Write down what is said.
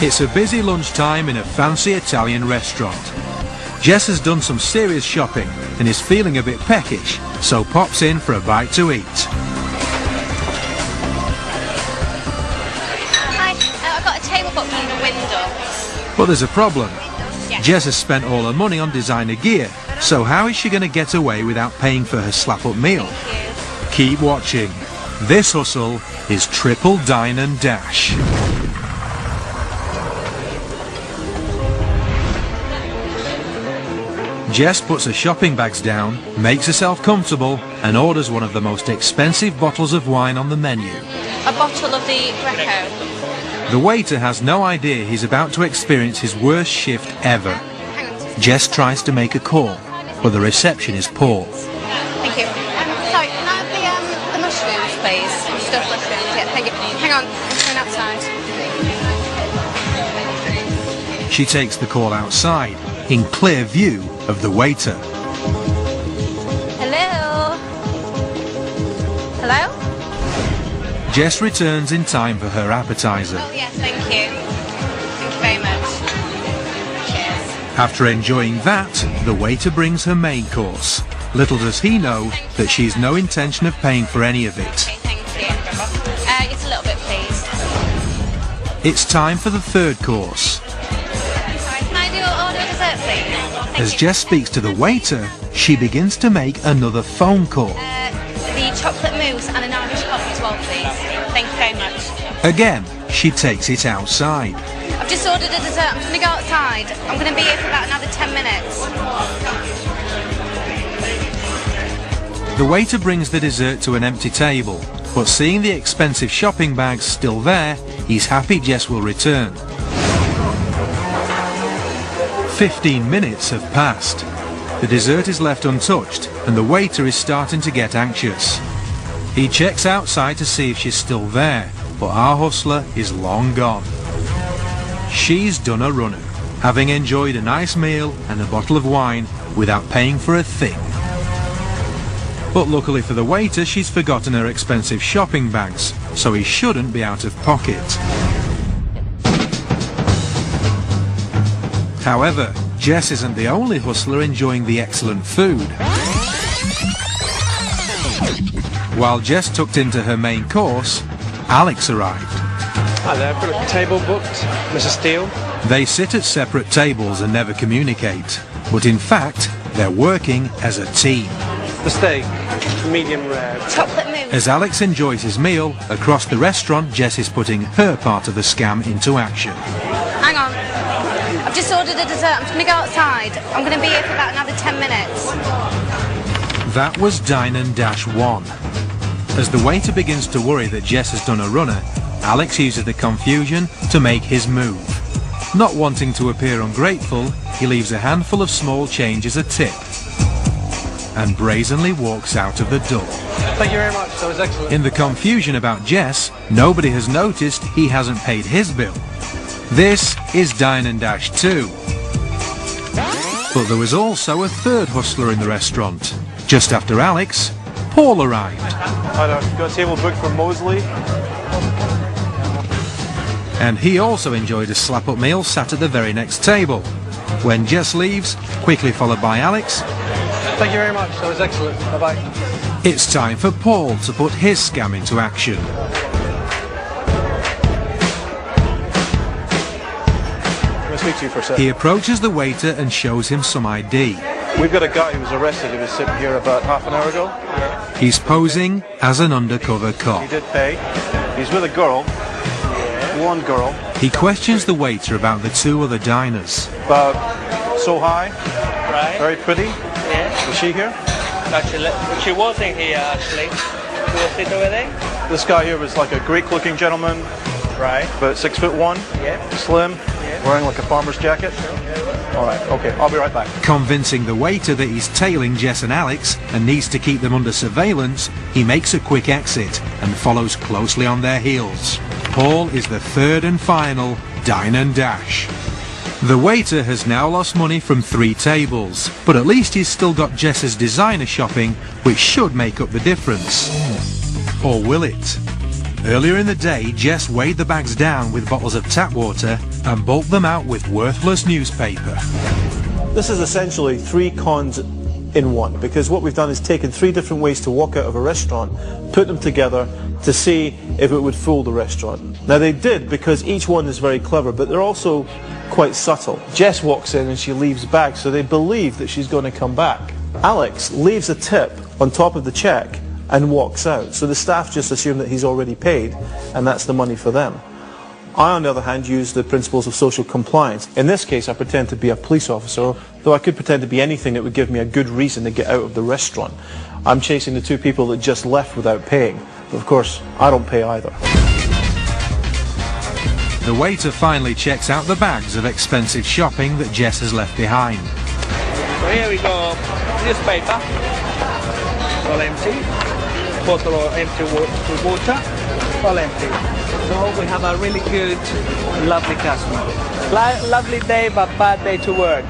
It's a busy lunchtime in a fancy Italian restaurant. Jess has done some serious shopping and is feeling a bit peckish, so pops in for a bite to eat. Hi, I've got a table booked on the window. But there's a problem. Yeah. Jess has spent all her money on designer gear, so how is she going to get away without paying for her slap-up meal? Thank you. Keep watching. This hustle is triple dine and dash. Jess puts her shopping bags down, makes herself comfortable and orders one of the most expensive bottles of wine on the menu. A bottle of the Greco. The waiter has no idea he's about to experience his worst shift ever. Hang on. Jess tries to make a call, but the reception is poor. Thank you. Sorry, can I have the mushrooms, please? Stuffed mushrooms, yeah, thank you. Hang on, I'm going outside. She takes the call outside, in clear view of the waiter. Hello? Hello? Jess returns in time for her appetizer. Oh, yes, thank you. Thank you very much. Cheers. After enjoying that, the waiter brings her main course. Little does he know that she's no intention of paying for any of it. Okay, thank you. It's a little bit, please. It's time for the third course. Sorry, can I order a dessert, please? Thank As you. Jess speaks to the waiter, she begins to make another phone call. The chocolate mousse and an Irish coffee as well, please. Thank you very much. Again, she takes it outside. I've just ordered a dessert. I'm just going to go outside. I'm going to be here for about another 10 minutes. The waiter brings the dessert to an empty table, but seeing the expensive shopping bags still there, he's happy Jess will return. 15 minutes have passed. The dessert is left untouched and the waiter is starting to get anxious. He checks outside to see if she's still there, but our hustler is long gone. She's done a runner, having enjoyed a nice meal and a bottle of wine without paying for a thing. But luckily for the waiter, she's forgotten her expensive shopping bags, so he shouldn't be out of pocket. However, Jess isn't the only hustler enjoying the excellent food. While Jess tucked into her main course, Alex arrived. Hi there, I've got a table booked, Mrs. Steele. They sit at separate tables and never communicate, but in fact, they're working as a team. The steak, medium rare. Chocolate mousse. As Alex enjoys his meal, across the restaurant, Jess is putting her part of the scam into action. Hang on. I've just ordered a dessert. I'm just going to go outside. I'm going to be here for about another 10 minutes. That was Dine and Dash 1. As the waiter begins to worry that Jess has done a runner, Alex uses the confusion to make his move. Not wanting to appear ungrateful, he leaves a handful of small change as a tip and brazenly walks out of the door. Thank you very much, that was excellent. In the confusion about Jess, nobody has noticed he hasn't paid his bill. This is Dine and Dash 2. But there was also a third hustler in the restaurant. Just after Alex, Paul arrived. Hi there, got a table booked for Mosley. And he also enjoyed a slap-up meal sat at the very next table. When Jess leaves, quickly followed by Alex, Thank you very much, that was excellent. Bye-bye. it's time for Paul to put his scam into action. Can I speak to you for a second? He approaches the waiter and shows him some ID. We've got a guy who was arrested who was sitting here about half an hour ago. He's posing as an undercover He cop. did pay. He's with a girl. One girl. He questions the waiter about the two other diners. About so high. Right. Very pretty. Yeah. Is she here? Actually, she wasn't here actually. She was it over there. This guy here was like a Greek-looking gentleman, Right. about 6'1", Yeah. slim, Yeah. wearing like a farmer's jacket. All right, okay, I'll be right back. Convincing the waiter that he's tailing Jess and Alex and needs to keep them under surveillance, he makes a quick exit and follows closely on their heels. Paul is the third and final Dine and Dash. The waiter has now lost money from 3 tables, but at least he's still got Jess's designer shopping, which should make up the difference. Or will it? Earlier in the day, Jess weighed the bags down with bottles of tap water and bulked them out with worthless newspaper. This is essentially 3 cons in one, because what we've done is taken 3 different ways to walk out of a restaurant, put them together to see if it would fool the restaurant. Now they did, because each one is very clever, but they're also quite subtle. Jess walks in and she leaves bags, so they believe that she's going to come back. Alex leaves a tip on top of the check and walks out, so the staff just assume that he's already paid and that's the money for them. I, on the other hand, use the principles of social compliance. In this case, I pretend to be a police officer, though I could pretend to be anything that would give me a good reason to get out of the restaurant. I'm chasing the 2 people that just left without paying. But of course, I don't pay either. The waiter finally checks out the bags of expensive shopping that Jess has left behind. So here we go, newspaper, all empty, bottle of empty water, all empty. So we have a really good, lovely customer. Lovely day, but bad day to work.